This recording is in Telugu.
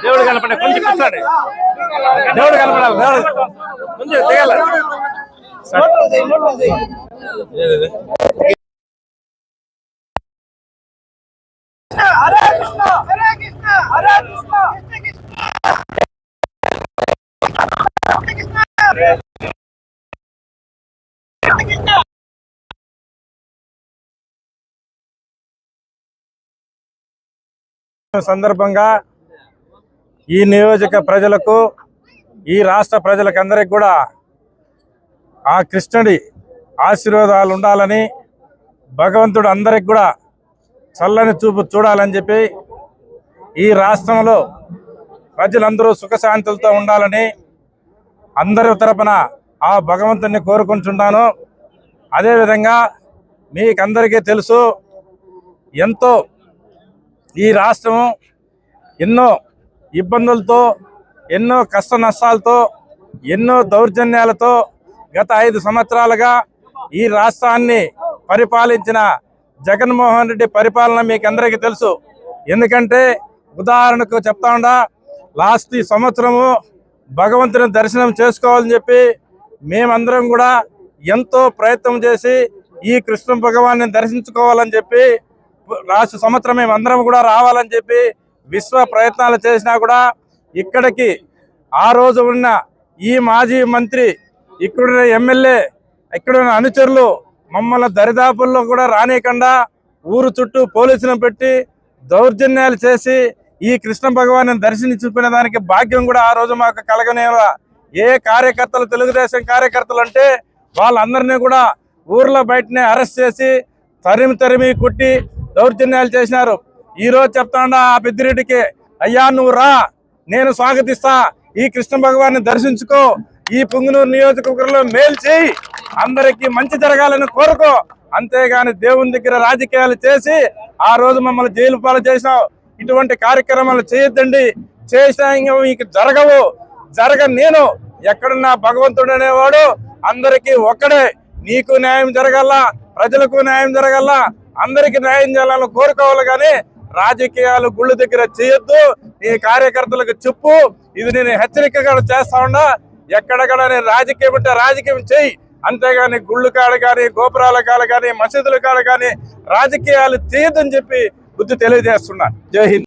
దేవుడు కనపడే కొంచెం కూర్చోండి. దేవుడు కనపడాలి. దేవుడు కొంచెం దిగాల. హరే కృష్ణ హరే కృష్ణ హరే కృష్ణ సందర్భంగా ఈ నియోజక ప్రజలకు ఈ రాష్ట్ర ప్రజలకు అందరికి కూడా ఆ కృష్ణుడి ఆశీర్వాదాలు ఉండాలని, భగవంతుడు అందరికి కూడా చల్లని చూపు చూడాలని చెప్పి, ఈ రాష్ట్రంలో ప్రజలందరూ సుఖశాంతులతో ఉండాలని అందరి తరపున ఆ భగవంతుడిని కోరుకుంటున్నాను. అదేవిధంగా మీకందరికీ తెలుసు, ఎంతో ఈ రాష్ట్రం ఎన్నో ఇబ్బందులతో, ఎన్నో కష్ట నష్టాలతో, ఎన్నో దౌర్జన్యాలతో గత 5 సంవత్సరాలుగా ఈ రాష్ట్రాన్ని పరిపాలించిన జగన్మోహన్ రెడ్డి పరిపాలన మీకు అందరికీ తెలుసు. ఎందుకంటే ఉదాహరణకు చెప్తా ఉండా, లాస్ట్ సంవత్సరము భగవంతుని దర్శనం చేసుకోవాలని చెప్పి మేమందరం కూడా ఎంతో ప్రయత్నం చేసి ఈ కృష్ణ భగవాన్ని దర్శించుకోవాలని చెప్పి లాస్ట్ సంవత్సరం మేమందరం కూడా రావాలని చెప్పి విశ్వ ప్రయత్నాలు చేసినా కూడా ఇక్కడికి ఆ రోజు ఉన్న ఈ మాజీ మంత్రి, ఇక్కడున్న ఎమ్మెల్యే, ఇక్కడున్న అనుచరులు మమ్మల్ని దరిదాపుల్లో కూడా రానియకుండా ఊరు చుట్టూ పోలీసులను పెట్టి దౌర్జన్యాలు చేసి ఈ కృష్ణ భగవాన్ని దర్శించుకునే దానికి భాగ్యం కూడా ఆ రోజు మాకు కలగనేలా. ఏ కార్యకర్తలు, తెలుగుదేశం కార్యకర్తలు అంటే వాళ్ళందరినీ కూడా ఊర్లో బయటనే అరెస్ట్ చేసి తరిమి కుట్టి దౌర్జన్యాలు చేసినారు. ఈ రోజు చెప్తాండా ఆ పెద్దిరెడ్డికి, అయ్యా నువ్వు రా, నేను స్వాగతిస్తా, ఈ కృష్ణ భగవాన్ని దర్శించుకో, ఈ పుంగనూరు నియోజకవర్గంలో మేలు చేయి, అందరికీ మంచి జరగాలని కోరుకో, అంతేగాని దేవుని దగ్గర రాజకీయాలు చేసి ఆ రోజు మమ్మల్ని జైలు పాలు చేసినావు. ఇటువంటి కార్యక్రమాలు చేయొద్దండి. చేసినా ఇంకా మీకు జరగవు. నేను ఎక్కడున్నా భగవంతుడు అనేవాడు అందరికీ ఒక్కడే. నీకు న్యాయం జరగాల, ప్రజలకు న్యాయం జరగాల, అందరికి న్యాయం చేయాలని కోరుకోవాలి. కానీ రాజకీయాలు గుళ్ళు దగ్గర చేయొద్దు. నీ కార్యకర్తలకు చెప్పు, ఇది నేను హెచ్చరికగా చేస్తా ఉన్నా. ఎక్కడెక్కడ రాజకీయం అంటే రాజకీయం చేయి, అంతేగాని గుళ్ళు కాడ కానీ, గోపురాల కాడ కానీ, మసీదుల కాడ కానీ రాజకీయాలు చేయొద్దని చెప్పి బుద్ధి తెలియజేస్తున్నా. జై హింద్.